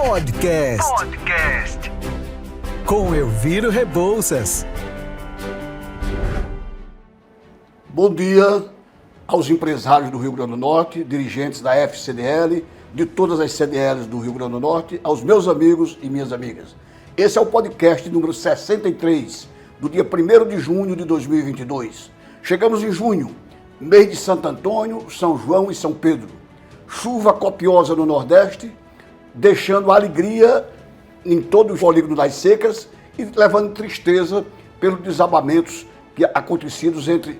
Podcast. Com Elviro Rebouças. Bom dia aos empresários do Rio Grande do Norte, dirigentes da FCDL, de todas as CDLs do Rio Grande do Norte, aos meus amigos e minhas amigas. Esse é o podcast número 63, do dia 1º de junho de 2022. Chegamos em junho, mês de Santo Antônio, São João e São Pedro. Chuva copiosa no Nordeste, deixando alegria em todo o polígono das secas e levando tristeza pelos desabamentos que acontecidos entre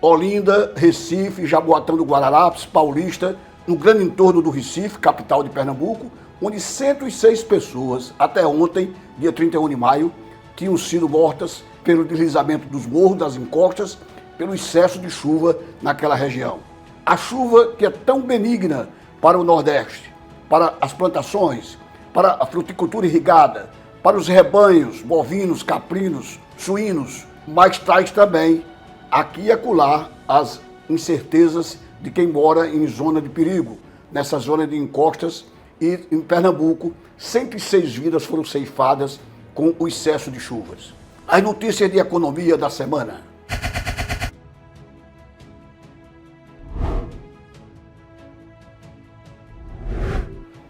Olinda, Recife, Jaboatão do Guararapes, Paulista, no grande entorno do Recife, capital de Pernambuco, onde 106 pessoas, até ontem, dia 31 de maio, tinham sido mortas pelo deslizamento dos morros, das encostas, pelo excesso de chuva naquela região. A chuva que é tão benigna para o Nordeste, para as plantações, para a fruticultura irrigada, para os rebanhos bovinos, caprinos, suínos, mas traz também aqui e acolá as incertezas de quem mora em zona de perigo, nessa zona de encostas, e em Pernambuco 106 vidas foram ceifadas com o excesso de chuvas. As notícias de economia da semana.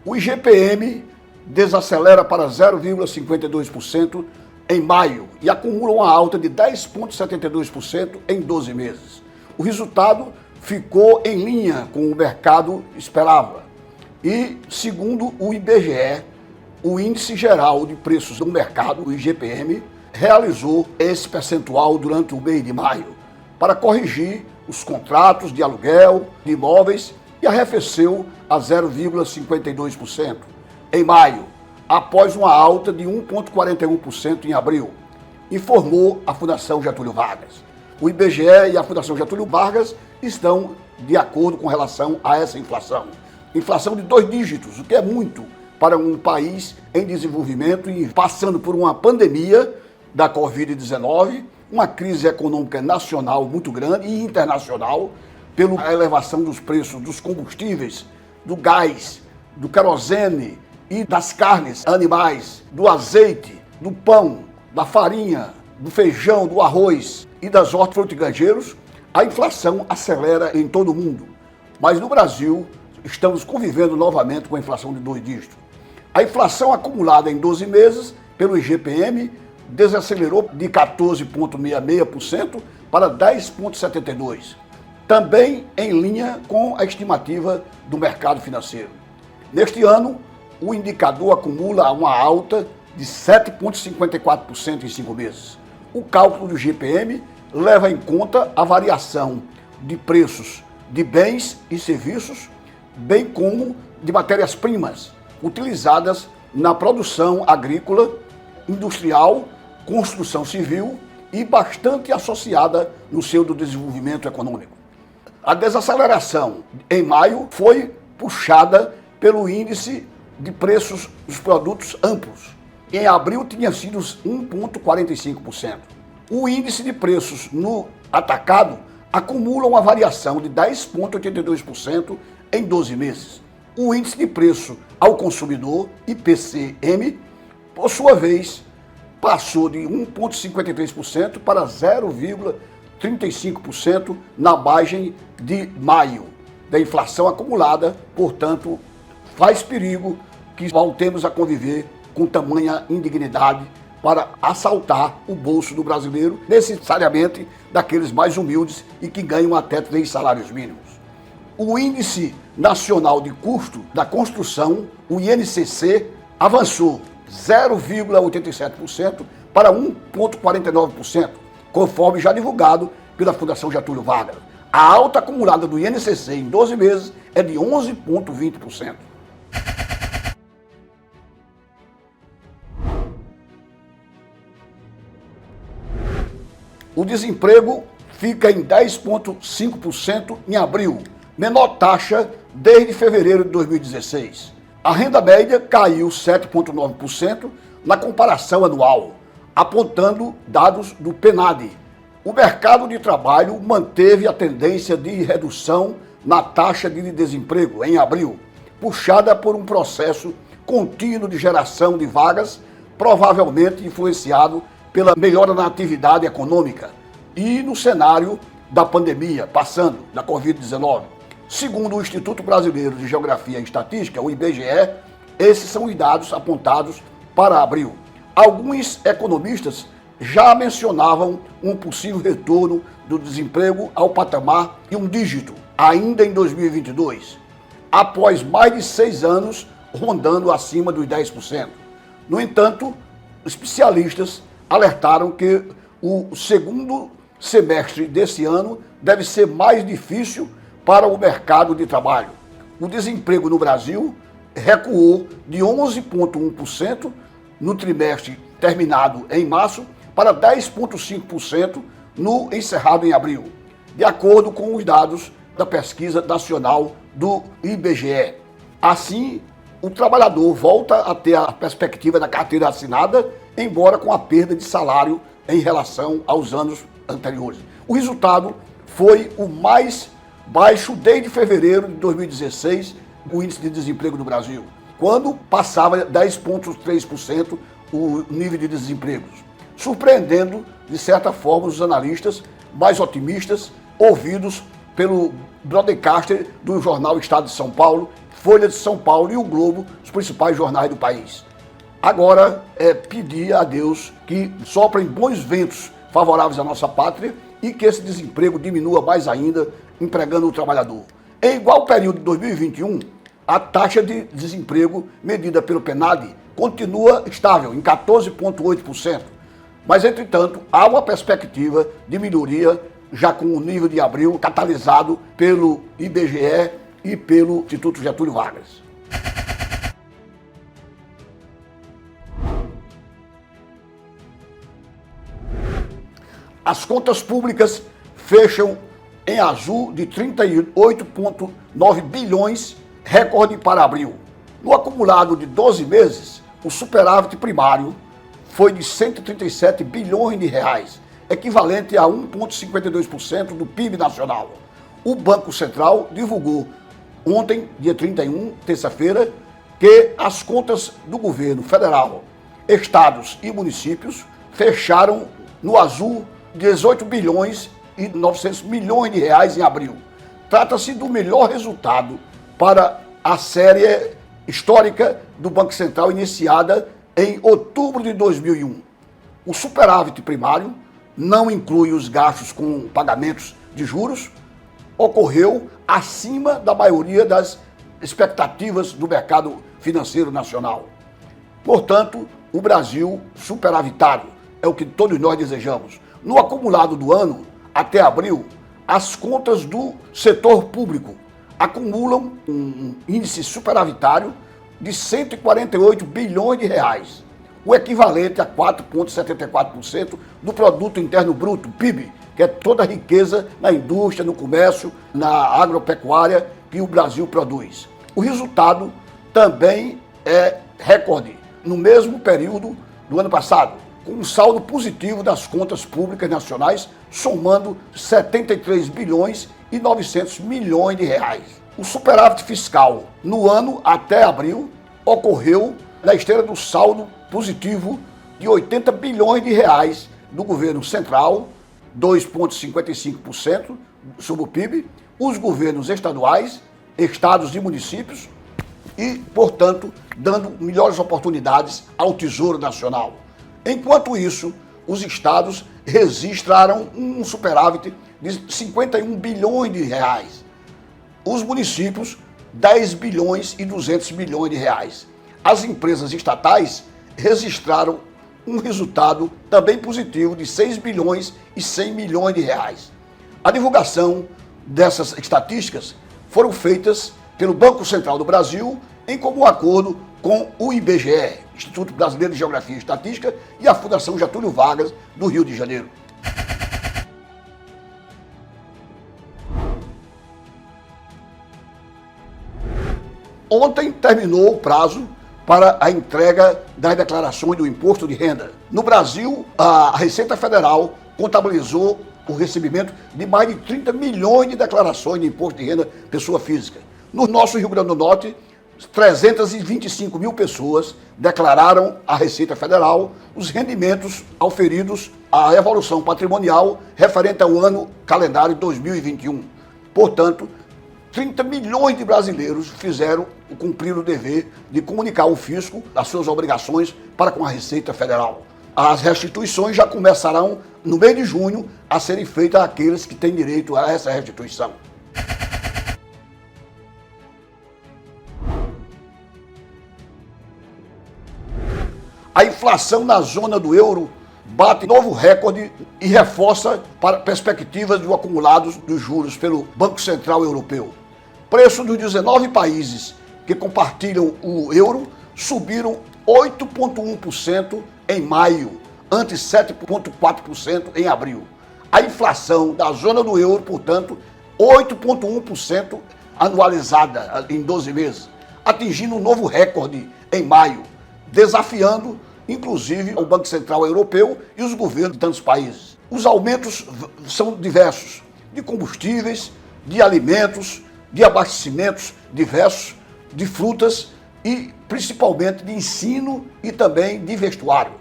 O IGPM desacelera para 0,52% em maio e acumula uma alta de 10,72% em 12 meses. O resultado ficou em linha com o mercado esperava. E, segundo o IBGE, o Índice Geral de Preços do Mercado, o IGPM, realizou esse percentual durante o mês de maio para corrigir os contratos de aluguel de imóveis e arrefeceu a 0,52% em maio, após uma alta de 1,41% em abril, informou a Fundação Getúlio Vargas. O IBGE e a Fundação Getúlio Vargas estão de acordo com relação a essa inflação. Inflação de 2 dígitos, o que é muito para um país em desenvolvimento e passando por uma pandemia da Covid-19, uma crise econômica nacional muito grande e internacional, pela elevação dos preços dos combustíveis, do gás, do querosene e das carnes animais, do azeite, do pão, da farinha, do feijão, do arroz e das hortifrutigranjeiros, a inflação acelera em todo o mundo. Mas no Brasil, estamos convivendo novamente com a inflação de 2 dígitos. A inflação acumulada em 12 meses pelo IGPM desacelerou de 14,66% para 10,72%. Também em linha com a estimativa do mercado financeiro. Neste ano, o indicador acumula uma alta de 7,54% em 5 meses. O cálculo do IGPM leva em conta a variação de preços de bens e serviços, bem como de matérias-primas utilizadas na produção agrícola, industrial, construção civil e bastante associada no seu desenvolvimento econômico. A desaceleração em maio foi puxada pelo índice de preços dos produtos amplos. Em abril tinha sido 1,45%. O índice de preços no atacado acumula uma variação de 10,82% em 12 meses. O índice de preço ao consumidor, IPCM, por sua vez, passou de 1,53% para 0,35% na margem de maio da inflação acumulada, portanto, faz perigo que voltemos a conviver com tamanha indignidade para assaltar o bolso do brasileiro, necessariamente daqueles mais humildes e que ganham até 3 salários mínimos. O Índice Nacional de Custo da Construção, o INCC, avançou 0,87% para 1,49%, conforme já divulgado pela Fundação Getúlio Vargas. A alta acumulada do INCC em 12 meses é de 11,20%. O desemprego fica em 10,5% em abril, menor taxa desde fevereiro de 2016. A renda média caiu 7,9% na comparação anual, apontando dados do PNAD. O mercado de trabalho manteve a tendência de redução na taxa de desemprego em abril, puxada por um processo contínuo de geração de vagas, provavelmente influenciado pela melhora na atividade econômica e no cenário da pandemia, passando da Covid-19. Segundo o Instituto Brasileiro de Geografia e Estatística, o IBGE, esses são os dados apontados para abril. Alguns economistas já mencionavam um possível retorno do desemprego ao patamar de um dígito, ainda em 2022, após mais de 6 anos rondando acima dos 10%. No entanto, especialistas alertaram que o segundo semestre desse ano deve ser mais difícil para o mercado de trabalho. O desemprego no Brasil recuou de 11,1% no trimestre terminado em março para 10,5% no encerrado em abril, de acordo com os dados da pesquisa nacional do IBGE. Assim, o trabalhador volta a ter a perspectiva da carteira assinada, embora com a perda de salário em relação aos anos anteriores. O resultado foi o mais baixo desde fevereiro de 2016, o índice de desemprego no Brasil, quando passava 10,3% o nível de desemprego, surpreendendo, de certa forma, os analistas mais otimistas, ouvidos pelo broadcaster do jornal Estado de São Paulo, Folha de São Paulo e o Globo, os principais jornais do país. Agora é pedir a Deus que soprem bons ventos favoráveis à nossa pátria e que esse desemprego diminua mais ainda, empregando o trabalhador. Em igual período de 2021, a taxa de desemprego medida pelo PNAD continua estável, em 14,8%. Mas, entretanto, há uma perspectiva de melhoria já com o nível de abril catalisado pelo IBGE e pelo Instituto Getúlio Vargas. As contas públicas fecham em azul de 38,9 bilhões, recorde para abril. No acumulado de 12 meses, o superávit primário foi de 137 bilhões de reais, equivalente a 1,52% do PIB nacional. O Banco Central divulgou ontem, dia 31, terça-feira, que as contas do governo federal, estados e municípios fecharam no azul 18 bilhões e 900 milhões de reais em abril. Trata-se do melhor resultado para a série histórica do Banco Central iniciada em outubro de 2001. O superávit primário não inclui os gastos com pagamentos de juros, ocorreu acima da maioria das expectativas do mercado financeiro nacional. Portanto, o Brasil superavitário é o que todos nós desejamos. No acumulado do ano, até abril, as contas do setor público acumulam um índice superavitário de 148 bilhões de reais, o equivalente a 4,74% do Produto Interno Bruto, PIB, que é toda a riqueza na indústria, no comércio, na agropecuária que o Brasil produz. O resultado também é recorde no mesmo período do ano passado, com um saldo positivo das contas públicas nacionais, somando 73 bilhões e 900 milhões de reais. O superávit fiscal no ano até abril ocorreu na esteira do saldo positivo de 80 bilhões de reais do governo central, 2,55% sobre o PIB, os governos estaduais, estados e municípios e, portanto, dando melhores oportunidades ao Tesouro Nacional. Enquanto isso, os estados registraram um superávit de 51 bilhões de reais. Os municípios, 10 bilhões e 200 milhões de reais. As empresas estatais registraram um resultado também positivo de 6 bilhões e 100 milhões de reais. A divulgação dessas estatísticas foram feitas pelo Banco Central do Brasil em comum acordo com o IBGE, Instituto Brasileiro de Geografia e Estatística, e a Fundação Getúlio Vargas, do Rio de Janeiro. Ontem terminou o prazo para a entrega das declarações do imposto de renda. No Brasil, a Receita Federal contabilizou o recebimento de mais de 30 milhões de declarações de imposto de renda pessoa física. No nosso Rio Grande do Norte, 325 mil pessoas declararam à Receita Federal os rendimentos auferidos à evolução patrimonial referente ao ano calendário 2021. Portanto, 30 milhões de brasileiros cumpriram o dever de comunicar ao fisco as suas obrigações para com a Receita Federal. As restituições já começarão no mês de junho a serem feitas àqueles que têm direito a essa restituição. A inflação na zona do euro bate novo recorde e reforça para perspectivas do acumulados dos juros pelo Banco Central Europeu. Preços dos 19 países que compartilham o euro subiram 8,1% em maio, ante 7,4% em abril. A inflação da zona do euro, portanto, 8,1% anualizada em 12 meses, atingindo um novo recorde em maio, desafiando, inclusive, o Banco Central Europeu e os governos de tantos países. Os aumentos são diversos, de combustíveis, de alimentos, de abastecimentos diversos, de frutas e, principalmente, de ensino e também de vestuário.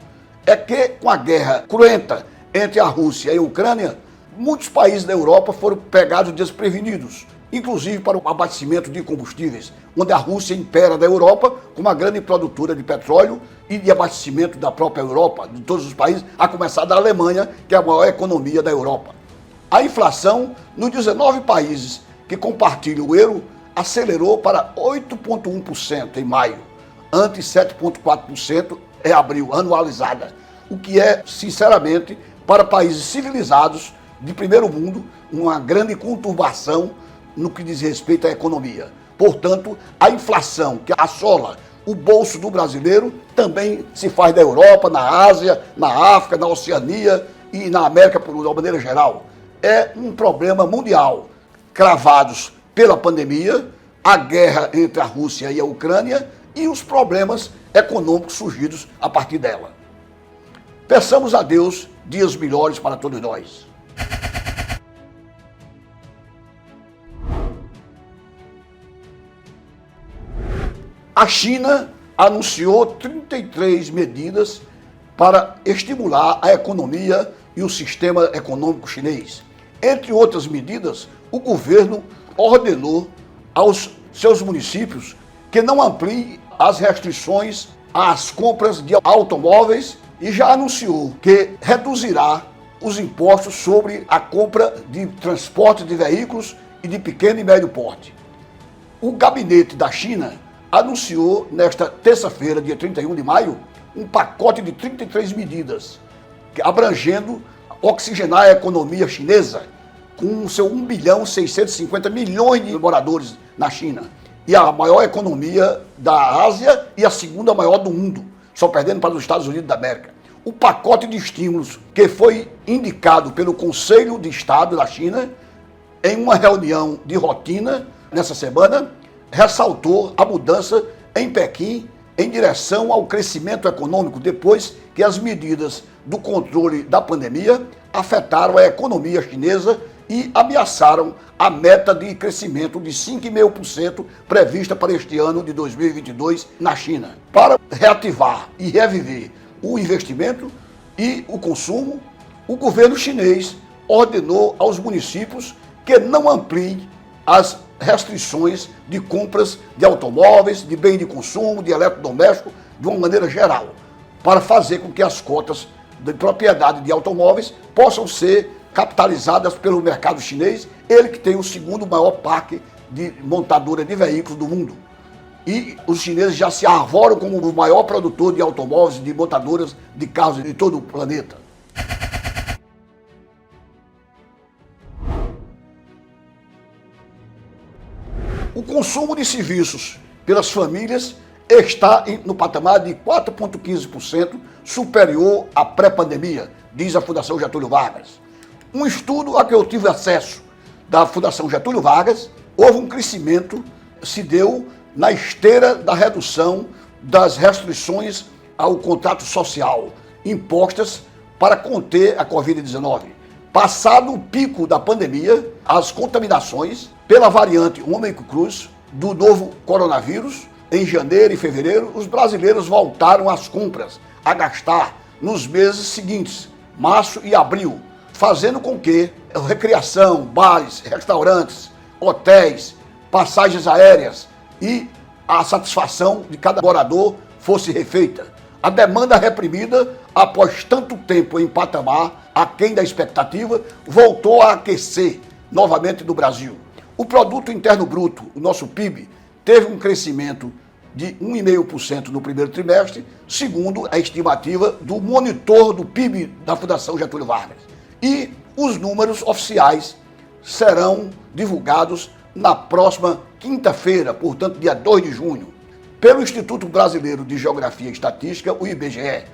É que, com a guerra cruenta entre a Rússia e a Ucrânia, muitos países da Europa foram pegados desprevenidos, inclusive para o abastecimento de combustíveis, onde a Rússia impera da Europa como uma grande produtora de petróleo e de abastecimento da própria Europa, de todos os países, a começar da Alemanha, que é a maior economia da Europa. A inflação nos 19 países que compartilham o euro acelerou para 8,1% em maio, ante 7,4% em abril, anualizada, o que é, sinceramente, para países civilizados de primeiro mundo, uma grande conturbação no que diz respeito à economia. Portanto, a inflação que assola o bolso do brasileiro também se faz da Europa, na Ásia, na África, na Oceania e na América, de uma maneira geral. É um problema mundial, cravados pela pandemia, a guerra entre a Rússia e a Ucrânia e os problemas econômicos surgidos a partir dela. Peçamos a Deus dias melhores para todos nós. A China anunciou 33 medidas para estimular a economia e o sistema econômico chinês. Entre outras medidas, o governo ordenou aos seus municípios que não ampliem as restrições às compras de automóveis e já anunciou que reduzirá os impostos sobre a compra de transporte de veículos e de pequeno e médio porte. O gabinete da China anunciou nesta terça-feira, dia 31 de maio, um pacote de 33 medidas, abrangendo oxigenar a economia chinesa com seu 1 bilhão 650 milhões de moradores na China. E a maior economia da Ásia e a segunda maior do mundo, só perdendo para os Estados Unidos da América. O pacote de estímulos que foi indicado pelo Conselho de Estado da China em uma reunião de rotina nessa semana, ressaltou a mudança em Pequim em direção ao crescimento econômico depois que as medidas do controle da pandemia afetaram a economia chinesa e ameaçaram a meta de crescimento de 5,5% prevista para este ano de 2022 na China. Para reativar e reviver o investimento e o consumo, o governo chinês ordenou aos municípios que não ampliem as restrições de compras de automóveis, de bens de consumo, de eletrodoméstico, de uma maneira geral, para fazer com que as cotas de propriedade de automóveis possam ser capitalizadas pelo mercado chinês, ele que tem o segundo maior parque de montadora de veículos do mundo. E os chineses já se arvoram como o maior produtor de automóveis, de montadoras de carros de todo o planeta. O consumo de serviços pelas famílias está no patamar de 4,15%, superior à pré-pandemia, diz a Fundação Getúlio Vargas. Um estudo a que eu tive acesso da Fundação Getúlio Vargas, houve um crescimento, se deu na esteira da redução das restrições ao contrato social impostas para conter a Covid-19. Passado o pico da pandemia, as contaminações pela variante Ômicron do novo coronavírus em janeiro e fevereiro, os brasileiros voltaram às compras, a gastar nos meses seguintes, março e abril, fazendo com que a recreação, bares, restaurantes, hotéis, passagens aéreas e a satisfação de cada morador fosse refeita. A demanda reprimida, após tanto tempo em patamar, aquém da expectativa, voltou a aquecer novamente no Brasil. O Produto Interno Bruto, o nosso PIB, teve um crescimento de 1,5% no primeiro trimestre, segundo a estimativa do monitor do PIB da Fundação Getúlio Vargas. E os números oficiais serão divulgados na próxima quinta-feira, portanto, dia 2 de junho, pelo Instituto Brasileiro de Geografia e Estatística, o IBGE.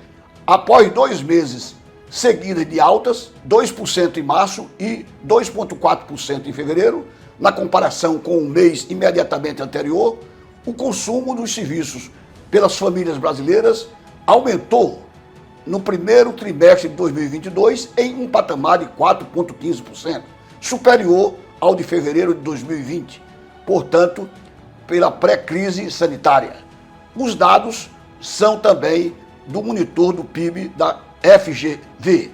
Após 2 meses seguidos de altas, 2% em março e 2,4% em fevereiro, na comparação com o mês imediatamente anterior, o consumo dos serviços pelas famílias brasileiras aumentou no primeiro trimestre de 2022 em um patamar de 4,15%, superior ao de fevereiro de 2020, portanto, pela pré-crise sanitária. Os dados são também do monitor do PIB da FGV.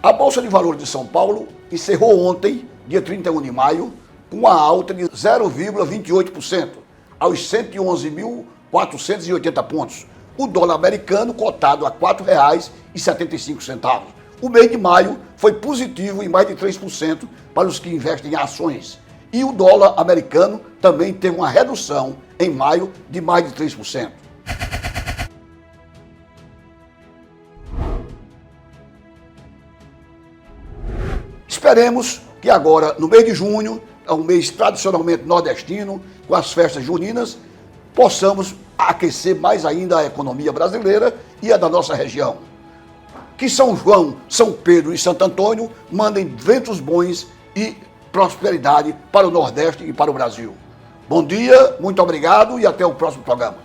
A Bolsa de Valores de São Paulo encerrou ontem, dia 31 de maio, com uma alta de 0,28%, aos 111.480 pontos. O dólar americano cotado a R$ 4,75. O mês de maio foi positivo em mais de 3% para os que investem em ações. E o dólar americano também teve uma redução em maio de mais de 3%. Esperemos que agora, no mês de junho, é um mês tradicionalmente nordestino, com as festas juninas, possamos aquecer mais ainda a economia brasileira e a da nossa região. Que São João, São Pedro e Santo Antônio mandem ventos bons e prosperidade para o Nordeste e para o Brasil. Bom dia, muito obrigado e até o próximo programa.